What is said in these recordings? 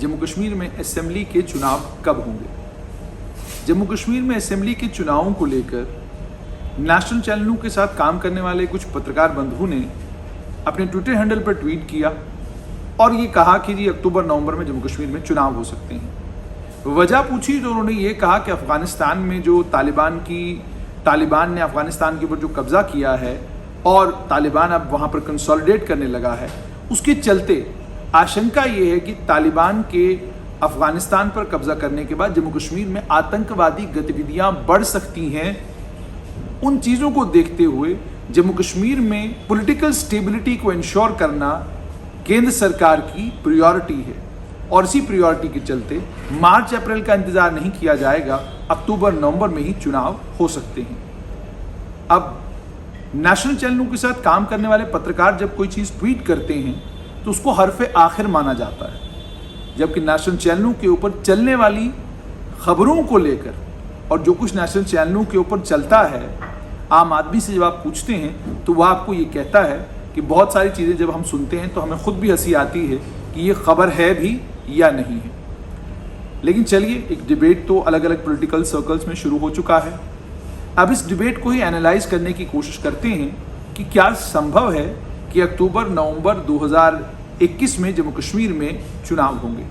जम्मू कश्मीर में असेंबली के चुनाव कब होंगे। जम्मू कश्मीर में असेंबली के चुनावों को लेकर नेशनल चैनलों के साथ काम करने वाले कुछ पत्रकार बंधुओं ने अपने ट्विटर हैंडल पर ट्वीट किया और ये कहा कि जी अक्टूबर-नवंबर में जम्मू कश्मीर में चुनाव हो सकते हैं। वजह पूछी तो उन्होंने ये कहा कि अफगानिस्तान में जो तालिबान ने अफगानिस्तान के ऊपर जो कब्जा किया है और तालिबान अब वहाँ पर कंसोलिडेट करने लगा है, उसके चलते आशंका ये है कि तालिबान के अफगानिस्तान पर कब्जा करने के बाद जम्मू कश्मीर में आतंकवादी गतिविधियां बढ़ सकती हैं। उन चीज़ों को देखते हुए जम्मू कश्मीर में पॉलिटिकल स्टेबिलिटी को इंश्योर करना केंद्र सरकार की प्रायोरिटी है और इसी प्रायोरिटी के चलते मार्च अप्रैल का इंतजार नहीं किया जाएगा, अक्टूबर-नवंबर में ही चुनाव हो सकते हैं। अब नेशनल चैनलों के साथ काम करने वाले पत्रकार जब कोई चीज़ ट्वीट करते हैं तो उसको हरफ आखिर माना जाता है, जबकि नेशनल चैनलों के ऊपर चलने वाली खबरों को लेकर और जो कुछ नेशनल चैनलों के ऊपर चलता है, आम आदमी से जब आप पूछते हैं तो वह आपको ये कहता है कि बहुत सारी चीज़ें जब हम सुनते हैं तो हमें खुद भी हंसी आती है कि ये खबर है भी या नहीं है। लेकिन चलिए, एक डिबेट तो अलग अलग पॉलिटिकल सर्कल्स में शुरू हो चुका है। अब इस डिबेट को ही एनालाइज करने की कोशिश करते हैं कि क्या संभव है कि अक्टूबर-नवंबर 2021 में जम्मू कश्मीर में चुनाव होंगे।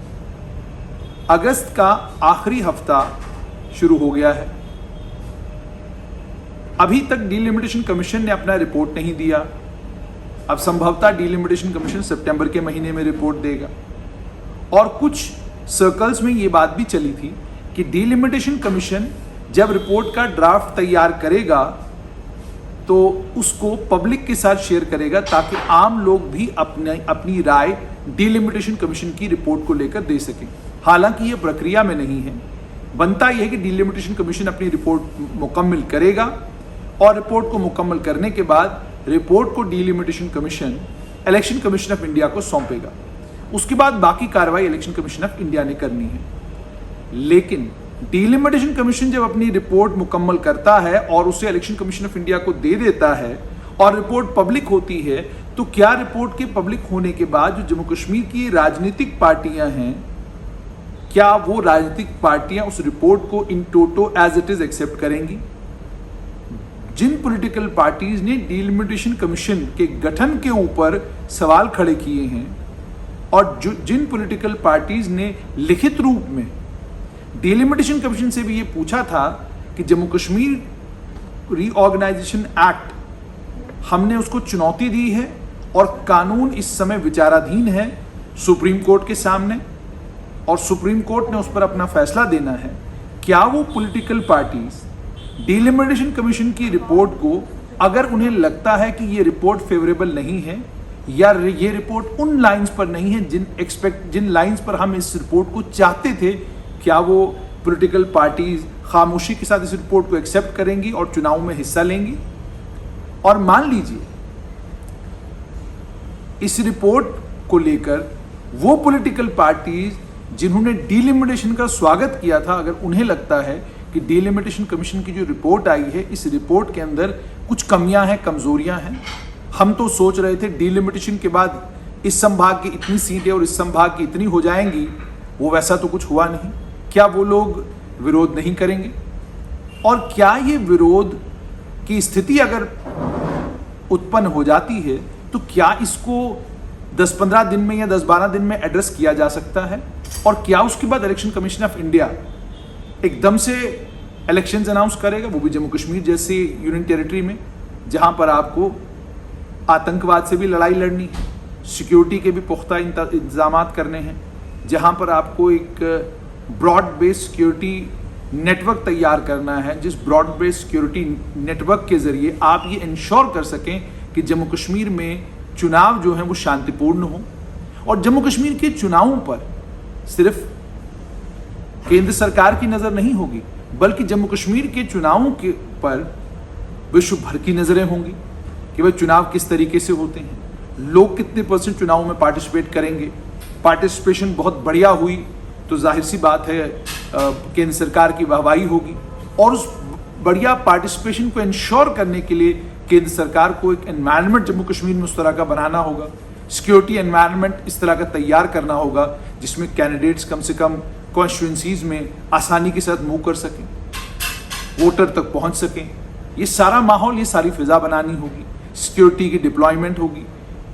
अगस्त का आखिरी हफ्ता शुरू हो गया है, अभी तक डीलिमिटेशन कमीशन ने अपना रिपोर्ट नहीं दिया। अब संभवतः डीलिमिटेशन कमीशन सितंबर के महीने में रिपोर्ट देगा और कुछ सर्कल्स में ये बात भी चली थी कि डीलिमिटेशन कमीशन जब रिपोर्ट का ड्राफ्ट तैयार करेगा तो उसको पब्लिक के साथ शेयर करेगा ताकि आम लोग भी अपनी राय डीलिमिटेशन कमीशन की रिपोर्ट को लेकर दे सकें। हालांकि ये प्रक्रिया में नहीं है, बनता यह है कि डीलिमिटेशन कमीशन अपनी रिपोर्ट मुकम्मल करेगा और रिपोर्ट को मुकम्मल करने के बाद रिपोर्ट को delimitation commission election commission of India को सौंपेगा। उसके बाद बाकी कार्रवाई इलेक्शन कमीशन ऑफ इंडिया ने करनी है। लेकिन डीलिमिटेशन कमीशन जब अपनी रिपोर्ट मुकम्मल करता है और उसे इलेक्शन कमीशन ऑफ इंडिया को दे देता है और रिपोर्ट पब्लिक होती है, तो क्या रिपोर्ट के पब्लिक होने के बाद जो जम्मू कश्मीर की राजनीतिक पार्टियां हैं, क्या वो राजनीतिक पार्टियां उस रिपोर्ट को इन टोटो एज इट इज एक्सेप्ट करेंगी? जिन पॉलिटिकल पार्टीज ने डीलिमिटेशन कमीशन के गठन के ऊपर सवाल खड़े किए हैं और जिन पॉलिटिकल पार्टीज ने लिखित रूप में डीलिमिटेशन कमीशन से भी ये पूछा था कि जम्मू कश्मीर रीऑर्गेनाइजेशन एक्ट हमने उसको चुनौती दी है और कानून इस समय विचाराधीन है सुप्रीम कोर्ट के सामने और सुप्रीम कोर्ट ने उस पर अपना फैसला देना है, क्या वो पॉलिटिकल पार्टीज डीलिमिटेशन कमीशन की रिपोर्ट को, अगर उन्हें लगता है कि ये रिपोर्ट फेवरेबल नहीं है या ये रिपोर्ट उन लाइंस पर नहीं है जिन लाइंस पर हम इस रिपोर्ट को चाहते थे, क्या वो पॉलिटिकल पार्टीज खामोशी के साथ इस रिपोर्ट को एक्सेप्ट करेंगी और चुनाव में हिस्सा लेंगी? और मान लीजिए इस रिपोर्ट को लेकर वो पॉलिटिकल पार्टीज जिन्होंने डीलिमिटेशन का स्वागत किया था, अगर उन्हें लगता है कि डीलिमिटेशन कमीशन की जो रिपोर्ट आई है, इस रिपोर्ट के अंदर कुछ कमियां हैं, कमजोरियां हैं, हम तो सोच रहे थे डीलिमिटेशन के बाद इस संभाग की इतनी सीटें और इस संभाग की इतनी हो जाएंगी, वो वैसा तो कुछ हुआ नहीं, क्या वो लोग विरोध नहीं करेंगे? और क्या ये विरोध की स्थिति अगर उत्पन्न हो जाती है तो क्या इसको 10-15 दिन में या 10-12 दिन में एड्रेस किया जा सकता है? और क्या उसके बाद इलेक्शन कमीशन ऑफ इंडिया एकदम से इलेक्शंस अनाउंस करेगा, वो भी जम्मू कश्मीर जैसे यूनियन टेरिटरी में, जहां पर आपको आतंकवाद से भी लड़ाई लड़नी है, सिक्योरिटी के भी पुख्ता इंतजाम करने हैं, जहां पर आपको एक ब्रॉड बेस्ड सिक्योरिटी नेटवर्क तैयार करना है, जिस ब्रॉड बेस्ड सिक्योरिटी नेटवर्क के जरिए आप ये इंश्योर कर सकें कि जम्मू कश्मीर में चुनाव जो हैं वो शांतिपूर्ण हो। और जम्मू कश्मीर के चुनावों पर सिर्फ केंद्र सरकार की नज़र नहीं होगी, बल्कि जम्मू कश्मीर के चुनावों के पर विश्व भर की नज़रें होंगी कि भाई चुनाव किस तरीके से होते हैं, लोग कितने % चुनाव में पार्टिसिपेट करेंगे। पार्टिसिपेशन बहुत बढ़िया हुई तो जाहिर सी बात है केंद्र सरकार की वाहवाही होगी और उस बढ़िया पार्टिसिपेशन को इंश्योर करने के लिए केंद्र सरकार को एक एनवायरनमेंट जम्मू कश्मीर में उस तरह का बनाना होगा सिक्योरिटी एनवायरनमेंट इस तरह का तैयार करना होगा जिसमें कैंडिडेट्स कम से कम कॉन्स्टिट्यूंसीज में आसानी के साथ मूव कर सकें, वोटर तक पहुंच सकें। ये सारा माहौल, ये सारी फिजा बनानी होगी, सिक्योरिटी की डिप्लॉयमेंट होगी।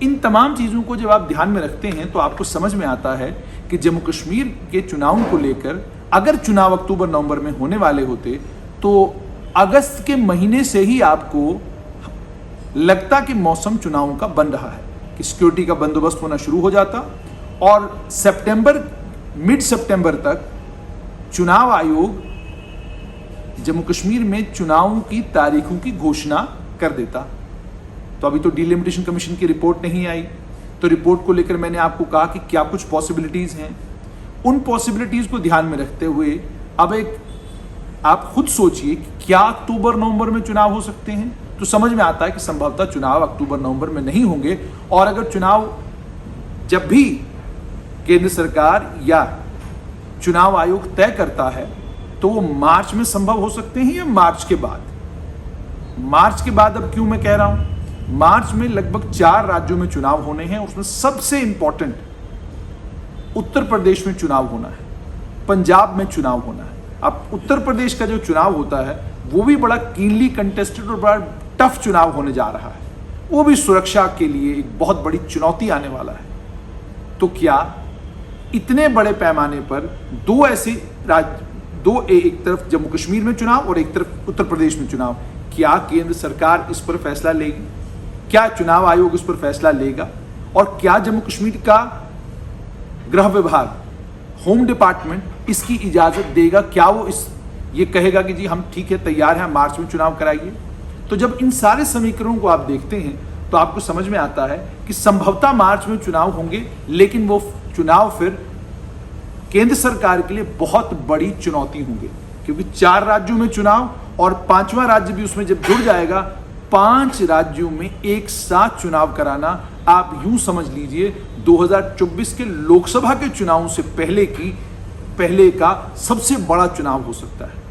इन तमाम चीज़ों को जब आप ध्यान में रखते हैं तो आपको समझ में आता है कि जम्मू कश्मीर के चुनाव को लेकर अगर चुनाव अक्टूबर नवंबर में होने वाले होते तो अगस्त के महीने से ही आपको लगता कि मौसम चुनावों का बन रहा है, कि सिक्योरिटी का बंदोबस्त होना शुरू हो जाता और मिड सितंबर तक चुनाव आयोग जम्मू कश्मीर में चुनावों की तारीखों की घोषणा कर देता। तो अभी तो डिलिमिटेशन कमीशन की रिपोर्ट नहीं आई, तो रिपोर्ट को लेकर मैंने आपको कहा कि क्या कुछ पॉसिबिलिटीज हैं। उन पॉसिबिलिटीज को ध्यान में रखते हुए अब आप खुद सोचिए कि क्या अक्टूबर नवंबर में चुनाव हो सकते हैं। तो समझ में आता है कि संभवतः चुनाव अक्टूबर नवंबर में नहीं होंगे, और अगर चुनाव जब भी केंद्र सरकार या चुनाव आयोग तय करता है तो वो मार्च में संभव हो सकते हैं या मार्च के बाद। मार्च के बाद अब क्यों मैं कह रहा हूं, मार्च में लगभग 4 राज्यों में चुनाव होने हैं, उसमें सबसे इंपॉर्टेंट उत्तर प्रदेश में चुनाव होना है, पंजाब में चुनाव होना है। अब उत्तर प्रदेश का जो चुनाव होता है वो भी बड़ा कीनली कंटेस्टेड और बड़ा टफ चुनाव होने जा रहा है, वो भी सुरक्षा के लिए एक बहुत बड़ी चुनौती आने वाला है। तो क्या इतने बड़े पैमाने पर एक तरफ जम्मू कश्मीर में चुनाव और एक तरफ उत्तर प्रदेश में चुनाव, क्या केंद्र सरकार इस पर फैसला लेगी? क्या चुनाव आयोग इस पर फैसला लेगा? और क्या जम्मू कश्मीर का गृह विभाग, होम डिपार्टमेंट इसकी इजाजत देगा? क्या वो ये कहेगा कि जी हम ठीक है, तैयार हैं, मार्च में चुनाव कराइए? तो जब इन सारे समीकरणों को आप देखते हैं तो आपको समझ में आता है कि संभवतः मार्च में चुनाव होंगे, लेकिन वो चुनाव फिर केंद्र सरकार के लिए बहुत बड़ी चुनौती होंगे, क्योंकि 4 राज्यों में चुनाव और 5वां राज्य भी उसमें जब जुड़ जाएगा, 5 राज्यों में एक साथ चुनाव कराना, आप यूं समझ लीजिए 2024 के लोकसभा के चुनावों से पहले का सबसे बड़ा चुनाव हो सकता है।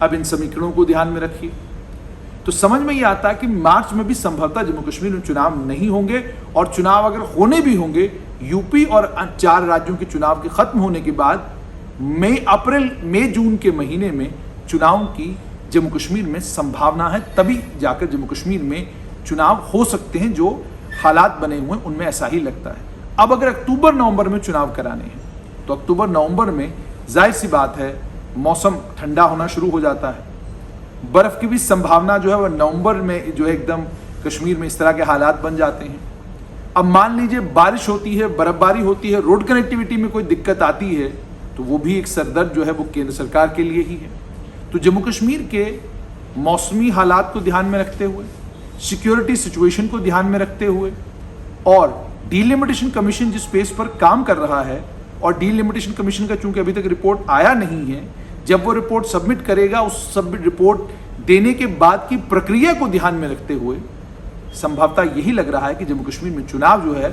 अब इन समीकरणों को ध्यान में रखिए तो समझ में ये आता है कि मार्च में भी संभवतः जम्मू कश्मीर में चुनाव नहीं होंगे, और चुनाव अगर होने भी होंगे, यूपी और 4 राज्यों के चुनाव के खत्म होने के बाद मई जून के महीने में चुनाव की जम्मू कश्मीर में संभावना है। तभी जाकर जम्मू कश्मीर में चुनाव हो सकते हैं, जो हालात बने हुए हैं उनमें ऐसा ही लगता है। अब अगर अक्टूबर नवंबर में चुनाव कराने हैं तो अक्टूबर नवंबर में जाहिर सी बात है मौसम ठंडा होना शुरू हो जाता है, बर्फ की भी संभावना जो है वह नवंबर में जो है एकदम कश्मीर में इस तरह के हालात बन जाते हैं। अब मान लीजिए बारिश होती है, बर्फबारी होती है, रोड कनेक्टिविटी में कोई दिक्कत आती है, तो वो भी एक सरदर्द जो है वो केंद्र सरकार के लिए ही है। तो जम्मू कश्मीर के मौसमी हालात को ध्यान में रखते हुए, सिक्योरिटी सिचुएशन को ध्यान में रखते हुए, और डिलिमिटेशन कमीशन जिस पेस पर काम कर रहा है, और डिलिमिटेशन कमीशन का चूंकि अभी तक रिपोर्ट आया नहीं है, जब वो रिपोर्ट सबमिट करेगा, उस सबमिट रिपोर्ट देने के बाद की प्रक्रिया को ध्यान में रखते हुए संभवतः यही लग रहा है कि जम्मू कश्मीर में चुनाव जो है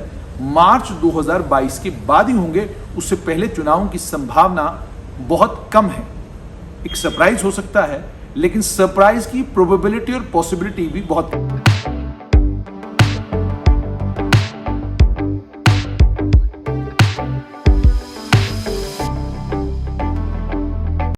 मार्च 2022 के बाद ही होंगे। उससे पहले चुनावों की संभावना बहुत कम है। एक सरप्राइज हो सकता है, लेकिन सरप्राइज की प्रोबेबिलिटी और पॉसिबिलिटी भी बहुत कम है।